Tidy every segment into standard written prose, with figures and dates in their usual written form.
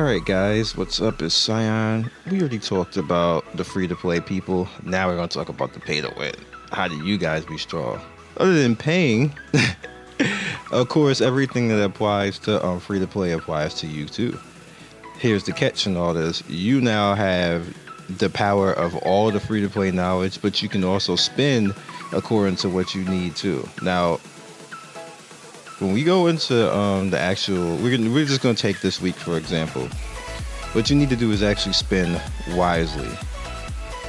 Alright guys, what's up? It's Cyan. We already talked about the free-to-play people. Now we're going to talk about the pay-to-win. How do you guys be strong? Other than paying, of course, everything that applies to free-to-play applies to you too. Here's the catch in all this. You now have the power of all the free-to-play knowledge, but you can also spend according to what you need to. Now, when we go into the actual, we're just gonna take this week for example. What you need to do is actually spend wisely.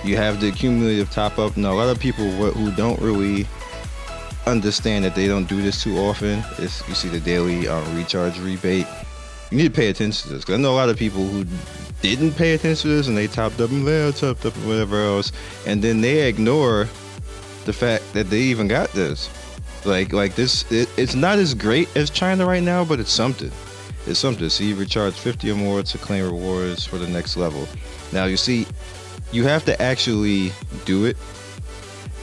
You have the cumulative top up. Now a lot of people who don't really understand that they don't do this too often is you see the daily recharge rebate. You need to pay attention to this because I know a lot of people who didn't pay attention to this and they topped up and topped up and whatever else, and then they ignore the fact that they even got this. Like this, it's not as great as China right now, but it's something. It's something. See, you recharge 50 or more to claim rewards for the next level. Now you see, you have to actually do it,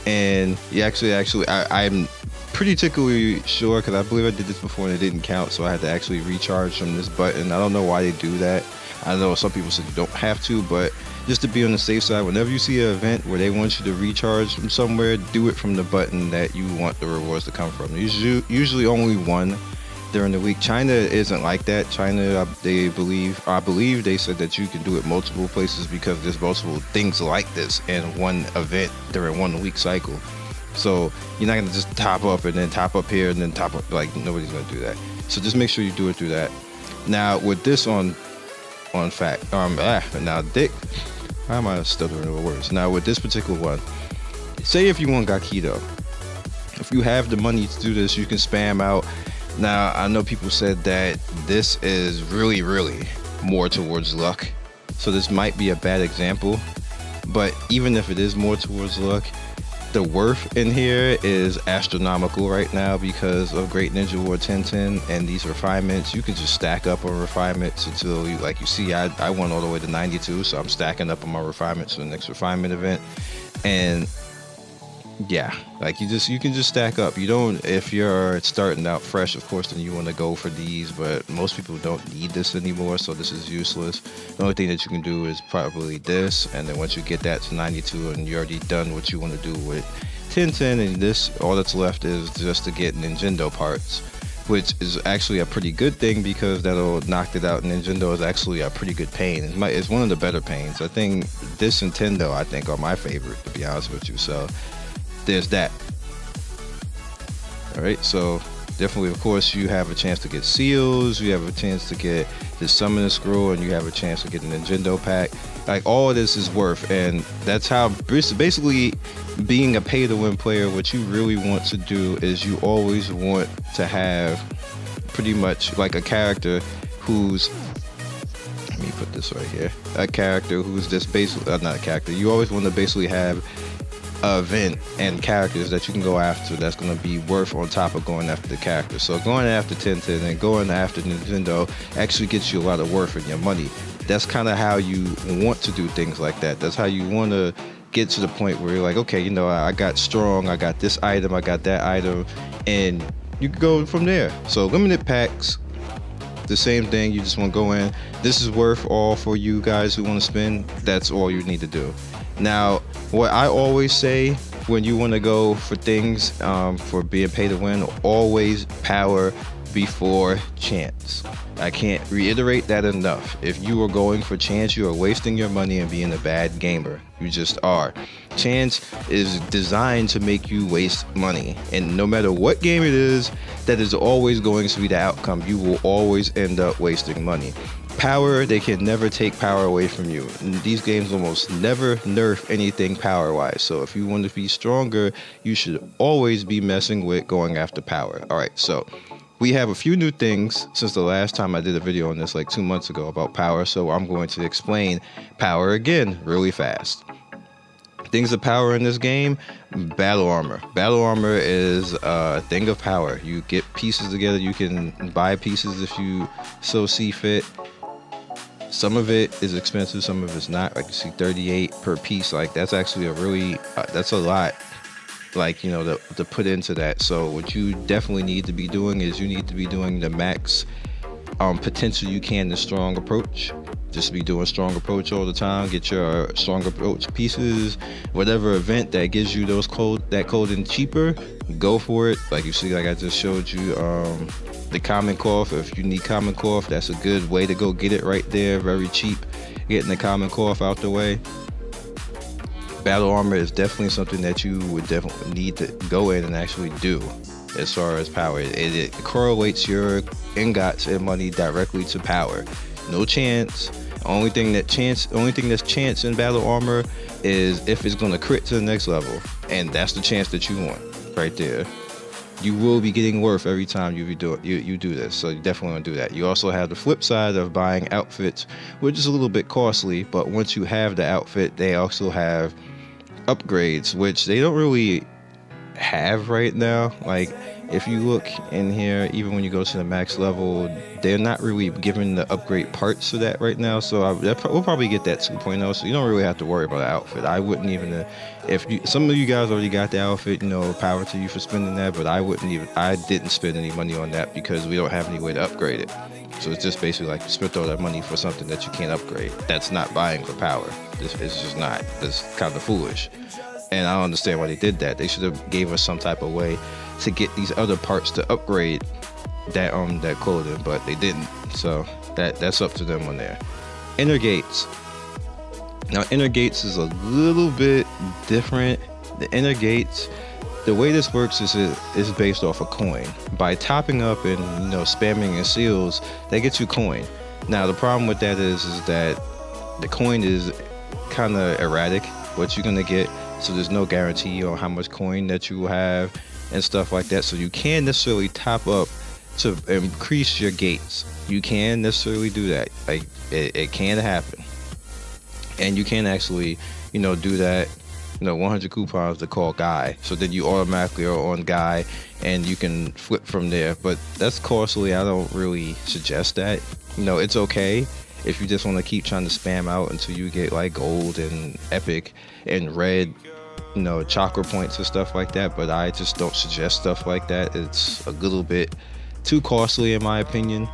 and you I'm pretty particularly sure because I believe I did this before and it didn't count, so I had to actually recharge from this button. I don't know why they do that. I know some people said you don't have to, but just to be on the safe side, whenever you see an event where they want you to recharge from somewhere, do it from the button that you want the rewards to come from. Usually only one during the week. China isn't like that. China, I believe they said that you can do it multiple places because there's multiple things like this in one event during 1 week cycle. So you're not gonna just top up and then top up here and then top up, like nobody's gonna do that. So just make sure you do it through that. Now with this now Dick, why am I stuttering over words? Now with this particular one, say if you want Gakido, if you have the money to do this, you can spam out. Now I know people said that this is really more towards luck, so this might be a bad example, but even if it is more towards luck, the worth in here is astronomical right now because of Great Ninja War 1010 and these refinements. You can just stack up on refinements until you see I went all the way to 92, so I'm stacking up on my refinements for the next refinement event. And yeah, you can just stack up. You don't, if you're starting out fresh, of course, then you want to go for these, but most people don't need this anymore, so this is useless. The only thing that you can do is probably this, and then once you get that to 92 and you're already done what you want to do with 1010 and this, all that's left is just to get Nintendo parts, which is actually a pretty good thing because that'll knock it out. Nintendo is actually a pretty good pain. It's one of the better pains. I think this Nintendo, I think, are my favorite, to be honest with you. So there's that. All right, so definitely, of course, you have a chance to get seals, you have a chance to get the summon scroll, and you have a chance to get a Nintendo pack. Like, all of this is worth, and that's how basically being a pay-to-win player, what you really want to do is you always want to have pretty much like a character who's, let me put this right here, a character who's just basically, not a character, you always want to basically have event and characters that you can go after that's going to be worth on top of going after the character. So going after 1010 and going after Nintendo actually gets you a lot of worth in your money. That's kind of how you want to do things like that. That's how you want to get to the point where you're like, okay, I got strong, I got this item, I got that item, and you can go from there. So limited packs, the same thing. You just want to go in. This is worth all for you guys who want to spend. That's all you need to do. Now, what I always say when you want to go for things for being pay to win, always power before chance. I can't reiterate that enough. If you are going for chance, you are wasting your money and being a bad gamer. You just are. Chance is designed to make you waste money, and no matter what game it is, that is always going to be the outcome. You will always end up wasting money. Power, they can never take power away from you. These games almost never nerf anything power-wise. So if you want to be stronger, you should always be messing with going after power. All right, so we have a few new things since the last time I did a video on this like 2 months ago about power. So I'm going to explain power again really fast. Things of power in this game: battle armor. Battle armor is a thing of power. You get pieces together. You can buy pieces if you so see fit. Some of it is expensive, some of it's not. Like you see 38 per piece. Like that's actually a really that's a lot, like, to put into that. So what you definitely need to be doing is you need to be doing the max potential you can the strong approach. Just be doing strong approach all the time. Get your strong approach pieces. Whatever event that gives you that clothing cheaper, go for it. Like you see, like I just showed you, the common cloth. If you need common cloth, that's a good way to go get it right there. Very cheap. Getting the common cloth out the way. Battle armor is definitely something that you would definitely need to go in and actually do. As far as power, it correlates your ingots and money directly to power. No chance. Only thing that's chance in battle armor is if it's gonna crit to the next level, and that's the chance that you want right there. You will be getting worth every time you do this, so you definitely want to do that. You also have the flip side of buying outfits, which is a little bit costly, but once you have the outfit, they also have upgrades, which they don't really have right now. Like if you look in here, even when you go to the max level, they're not really giving the upgrade parts for that right now. So we'll probably get that 2.0, so you don't really have to worry about the outfit. I wouldn't even, some of you guys already got the outfit, power to you for spending that, but I didn't spend any money on that because we don't have any way to upgrade it. So it's just basically like you spent all that money for something that you can't upgrade. That's not buying for power. It's just not. It's kind of foolish. And I don't understand why they did that. They should have gave us some type of way to get these other parts to upgrade that clothing, but they didn't. So that's up to them on there. Inner gates. Now inner gates is a little bit different. The inner gates, the way this works is based off a coin. By topping up and spamming your seals, that gets you coin. Now the problem with that is that the coin is kind of erratic what you're gonna get. So there's no guarantee on how much coin that you will have and stuff like that. So you can't necessarily top up to increase your gates. You can necessarily do that. Like it can happen. And you can actually, do that, 100 coupons to call Guy. So then you automatically are on Guy and you can flip from there. But that's costly. I don't really suggest that. It's okay if you just want to keep trying to spam out until you get like gold and epic and red, chakra points and stuff like that. But I just don't suggest stuff like that. It's a little bit too costly in my opinion.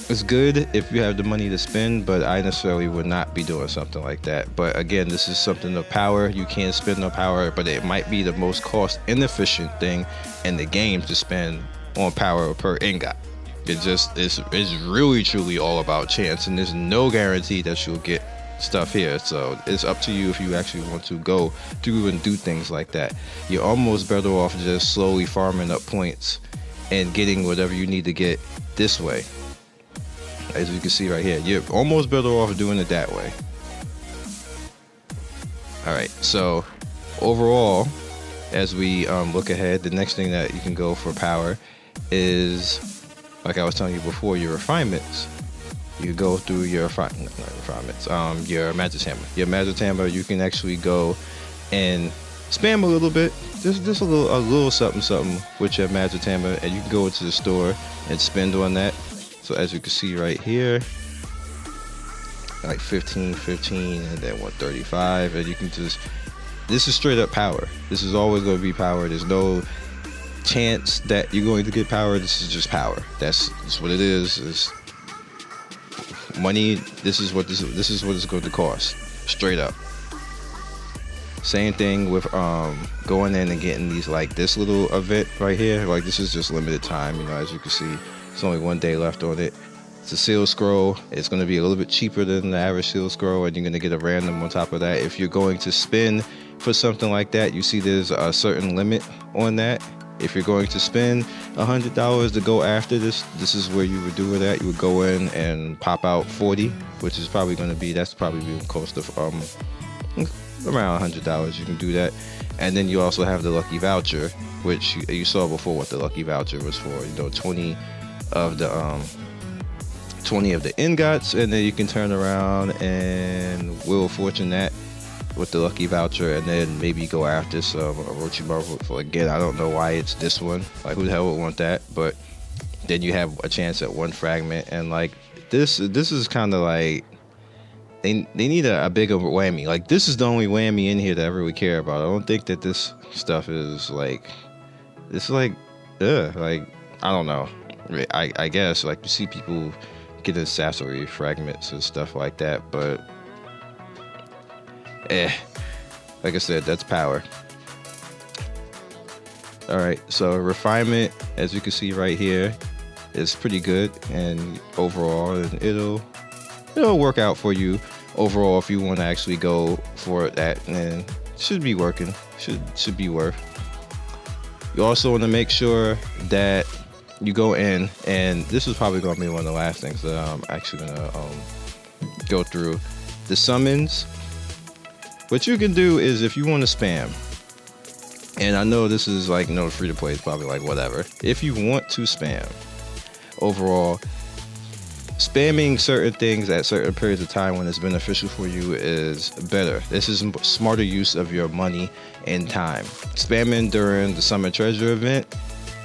It's good if you have the money to spend, but I necessarily would not be doing something like that. But again, this is something of power. You can spend on power, but it might be the most cost inefficient thing in the game to spend on power per ingot. It's really truly all about chance, and there's no guarantee that you'll get stuff here. So it's up to you if you actually want to go through and do things like that. You're almost better off just slowly farming up points and getting whatever you need to get this way. As you can see right here, you're almost better off doing it that way. Alright, so overall, as we look ahead, the next thing that you can go for power is, like I was telling you before, your refinements. You go through your your magic hammer. Your magic hammer, you can actually go and spam a little bit, just a little something with your magic hammer, and you can go into the store and spend on that. So as you can see right here, like 15, and then 135, and you can just, this is straight up power. This is always going to be power. There's no chance that you're going to get power. This is just power. That's what it is. It's money. This is what it's going to cost, straight up. Same thing with going in and getting these, like this little event right here. Like this is just limited time, as you can see. It's only 1 day left on it. It's a seal scroll. It's going to be a little bit cheaper than the average seal scroll, and you're going to get a random on top of that. If you're going to spend for something like that, you see there's a certain limit on that. If you're going to spend $100 to go after this is where you would do it at. You would go in and pop out 40, which is probably going to be, that's probably the cost of around $100. You can do that. And then you also have the lucky voucher, which you saw before what the lucky voucher was for. 20 of the ingots, and then you can turn around and Wheel of Fortune that with the lucky voucher, and then maybe go after some Orochimaru for, again, I don't know why it's this one, like who the hell would want that, but then you have a chance at 1 fragment, and like this is kind of like they need a bigger whammy. Like this is the only whammy in here that I really care about. I don't think that this stuff is like, it's like I don't know. I guess like you see people get accessory fragments and stuff like that, but like I said, that's power. All right, so refinement, as you can see right here, is pretty good and overall, and it'll work out for you overall if you want to actually go for that, and should be working, should be worth. You also want to make sure that you go in, and this is probably going to be one of the last things that I'm actually going to go through. The summons. What you can do is, if you want to spam, and I know this is like, free to play is probably like whatever. If you want to spam, overall, spamming certain things at certain periods of time when it's beneficial for you is better. This is smarter use of your money and time. Spamming during the Summer Treasure event,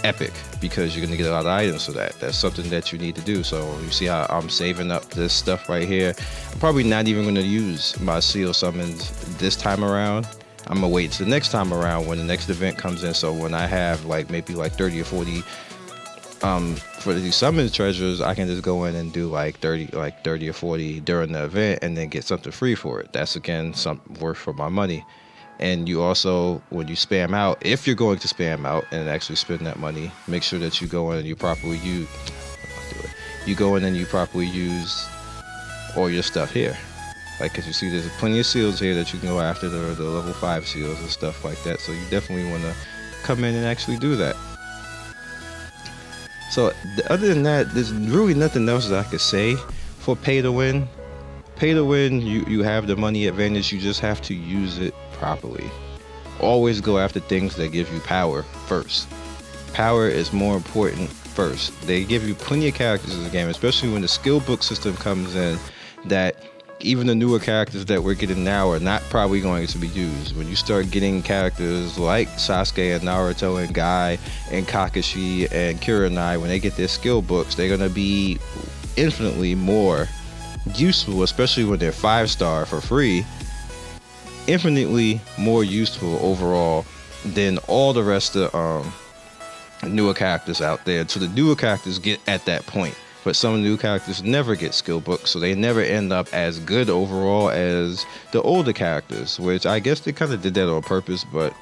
epic, because you're gonna get a lot of items for that. That's something that you need to do. So you see how I'm saving up this stuff right here. I'm probably not even gonna use my seal summons this time around. I'm gonna wait till the next time around when the next event comes in. So when I have maybe 30 or 40 for these summon treasures, I can just go in and do 30 or 40 during the event and then get something free for it. That's again something worth for my money. And you also, when you spam out, if you're going to spam out and actually spend that money, make sure that you go in and you properly use all your stuff here. Because you see there's plenty of seals here that you can go after, the level 5 seals and stuff like that. So you definitely want to come in and actually do that. So other than that, there's really nothing else that I could say for pay to win. Pay to win, you have the money advantage. You just have to use it properly. Always go after things that give you power first. Power is more important first. They give you plenty of characters in the game, especially when the skill book system comes in, that even the newer characters that we're getting now are not probably going to be used. When you start getting characters like Sasuke and Naruto and Guy and Kakashi and Kurenai, when they get their skill books, they're going to be infinitely more useful, especially when they're 5-star for free. Infinitely more useful overall than all the rest of newer characters out there. So the newer characters get at that point. But some new characters never get skill books, so they never end up as good overall as the older characters, which I guess they kind of did that on purpose, but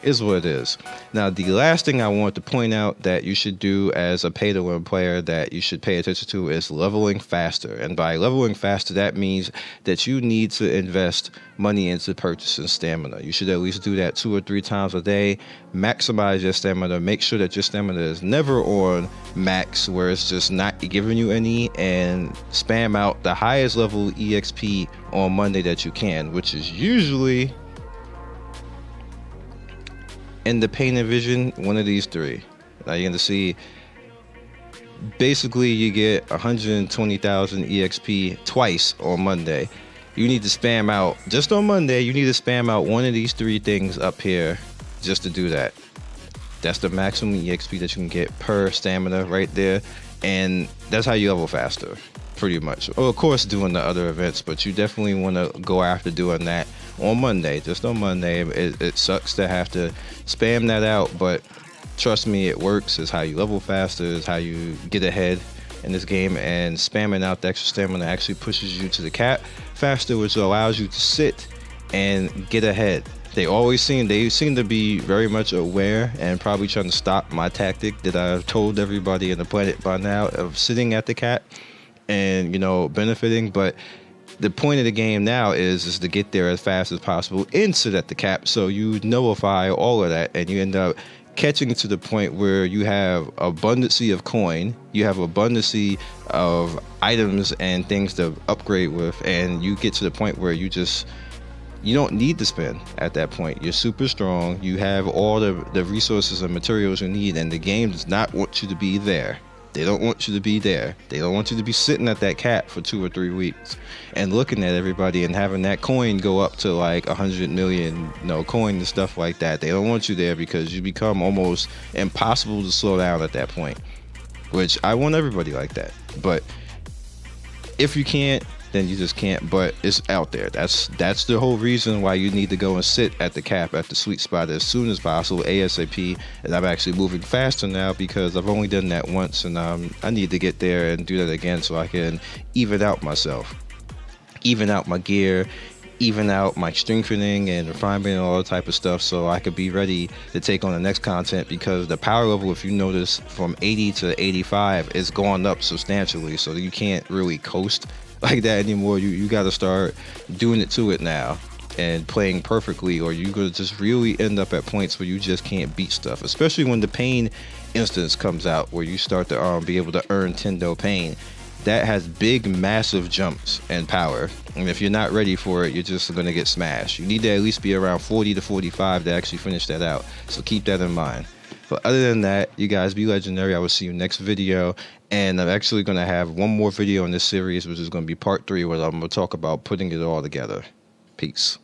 is what it is. Now, the last thing I want to point out that you should do as a pay-to-win player that you should pay attention to is leveling faster. And by leveling faster, that means that you need to invest money into purchasing stamina. You should at least do that 2 or 3 times a day. Maximize your stamina. Make sure that your stamina is never on max, where it's just not giving you any, and spam out the highest level EXP on Monday that you can, which is usually in the pain and vision, one of these 3. Now you're going to see, basically you get 120,000 EXP twice on Monday. You need to spam out, just on Monday, you need to spam out one of these 3 things up here just to do that. That's the maximum EXP that you can get per stamina right there. And that's how you level faster, pretty much. Well, of course, doing the other events, but you definitely want to go after doing that on Monday, just on Monday. It sucks to have to spam that out, but trust me, it works. It's how you level faster, it's how you get ahead in this game, and spamming out the extra stamina actually pushes you to the cap faster, which allows you to sit and get ahead. They seem to be very much aware and probably trying to stop my tactic that I've told everybody in the planet by now of sitting at the cap and, benefiting. But the point of the game now is to get there as fast as possible and sit at the cap, so you nullify all of that, and you end up catching to the point where you have abundancy of coin, you have abundancy of items and things to upgrade with, and you get to the point where you don't need to spend at that point. You're super strong, you have all the resources and materials you need, and the game does not want you to be there. They don't want you to be there. They don't want you to be sitting at that cap for 2 or 3 weeks and looking at everybody and having that coin go up to 100 million coin and stuff like that. They don't want you there because you become almost impossible to slow down at that point, which I want everybody like that. But if you can't, then you just can't. But it's out there. That's the whole reason why you need to go and sit at the cap, at the sweet spot as soon as possible, ASAP. And I'm actually moving faster now because I've only done that once, and I need to get there and do that again so I can even out myself, even out my gear, even out my strengthening and refinement and all that type of stuff, so I could be ready to take on the next content. Because the power level, if you notice, from 80 to 85 is going up substantially, so you can't really coast like that anymore. You got to start doing it to it now and playing perfectly, or you're gonna just really end up at points where you just can't beat stuff, especially when the pain instance comes out, where you start to be able to earn Tendo pain. That has big, massive jumps in power, and if you're not ready for it, you're just going to get smashed. You need to at least be around 40 to 45 to actually finish that out, so keep that in mind. But other than that, you guys be legendary. I will see you next video, and I'm actually going to have one more video in this series, which is going to be part 3, where I'm going to talk about putting it all together. Peace.